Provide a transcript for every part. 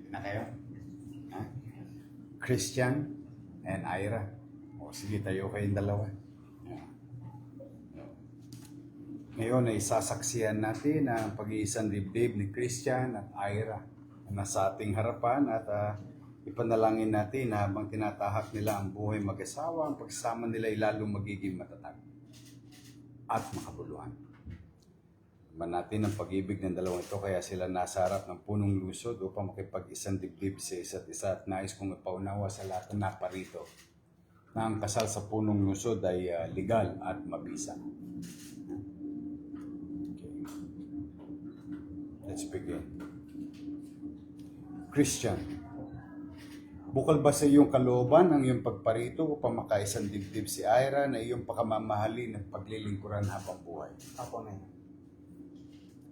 Na kayo? Ha? Christian and Ira. O sige, tayo kayong dalawa. Ngayon ay sasaksihan natin ang pag-iisang dibdib ni Christian at Ira na nasa ating harapan at ipanalangin natin na habang tinatahak nila ang buhay mag-asawa, ang pagsama nila ay lalong magiging matatag at makabuluhan. Naman natin ang pag-ibig ng dalawang ito kaya sila nasa harap ng punong lusod upang makipag-isang dibdib sa isa't isa at nais kong ipaunawa sa lahat na naparito na ang kasal sa punong lusod ay legal at mabisa. Let's begin. Christian, bukal ba sa iyong kalooban ang iyong pagparito upang makaisang dibdib si Ira na iyong pakamamahalin at paglilingkuran habang buhay? Apo, men.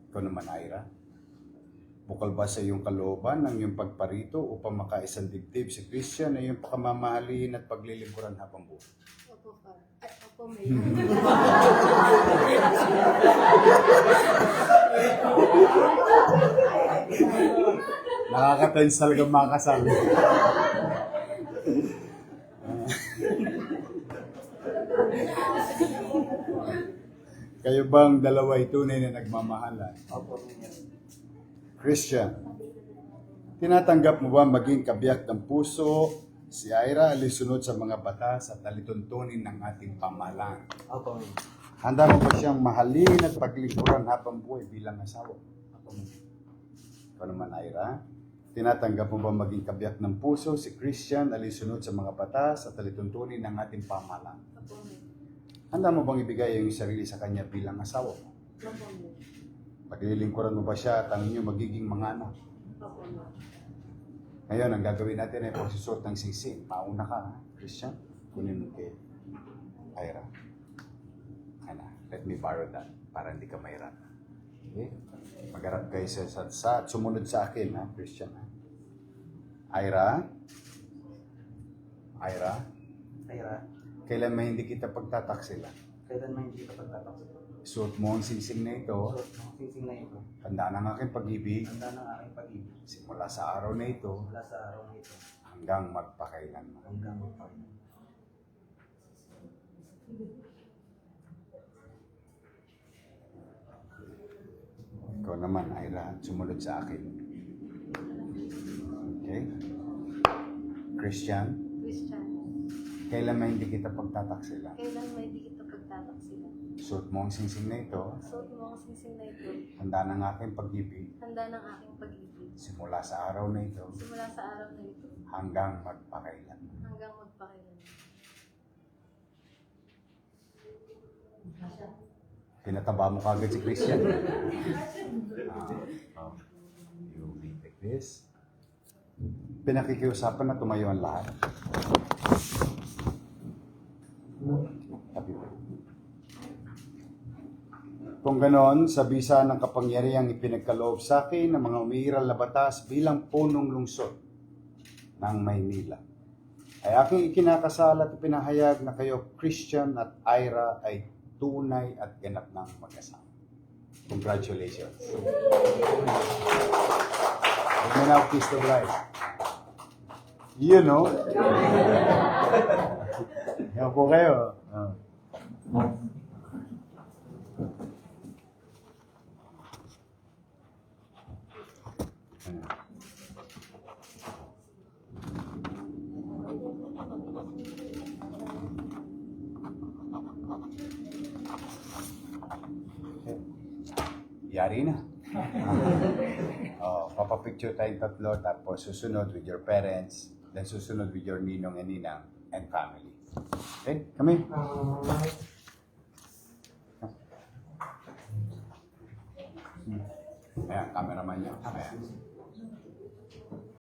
Ikaw naman, Ira. Bukal ba sa iyong kalooban ang iyong pagparito upang makaisang dibdib si Christian na iyong pakamamahalin at paglilingkuran habang buhay? Opo, par. Ay, opo, may. Nakakatensal ka makasal. Kayo bang dalawa ay tunay na nagmamahalan? Apo, men. Christian, tinatanggap mo ba maging kabiyak ng puso si Ira alisunod sa mga batas at alituntunin ng ating pamahalaan? Apo, men. Handa mo ba siyang mahalin at paglingkuran habang buhay bilang asawa? Apo, men. Ikaw naman, Ira, tinatanggap mo ba maging kabiyak ng puso si Christian alisunod sa mga batas at alituntunin ng ating pamahalaan? Opo, may. Handa mo bang ibigay ang iyong sarili sa kanya bilang asawa mo? Opo, may. Paglilingkuran mo ba siya at ang inyong magiging mga anak? Opo, may. Ngayon, ang gagawin natin ay pagsusot ng singsing. Mauna ka, ha? Christian. Kunin mo kay Ira. Ano, let me borrow that para hindi ka mahirap. Okay? Magharap kayo sa sumunod sa akin, ha, Christian. Ha? Ira? Ira? Ira, Kailan may hindi kita pagtataksila? kailan man hindi ka pagtatapos? Suot mo ang singsing na ito. So, sing na ito. Handa ng aking pag-ibig. Handa ng aking pag-ibig. Simula sa araw na ito Mula sa araw na ito hanggang magpakailanman. hanggang magpapalala. Ikaw naman, Ira, sumunod sa akin. Okay? Christian, Christian, kailan may hindi kita pagtataksila? kailan may di kita pagtataksila? Suot mo ang singsing na ito. Suot mo ang singsing na ito, Handa ng aking pag-ibig. handa ng aking pag-ibig. Simula sa araw na ito Simula sa araw na ito, hanggang magpakailanman. hanggang magpakailanman. Pinataba mo kagad si Christian. You be like this. Pinakikiusapan na tumayo ang lahat. Sabi mo. Kung ganon, sa bisa ng kapangyarihang ipinagkaloob sa akin ng mga umiiral na batas bilang punong lungsod ng Maynila, ay aking ikinakasal at pinahayag na kayo, Christian at Ira, ay tunay at ganap ng mag-asawa. Congratulations. Let me now kiss the bride. You know. Yan po kayo. Yari na. Papapicture tayong tatlo, tapos susunod with your parents, then susunod with your ninong and ninang and family. Okay, kami. Ayan, cameraman niya. Ayan.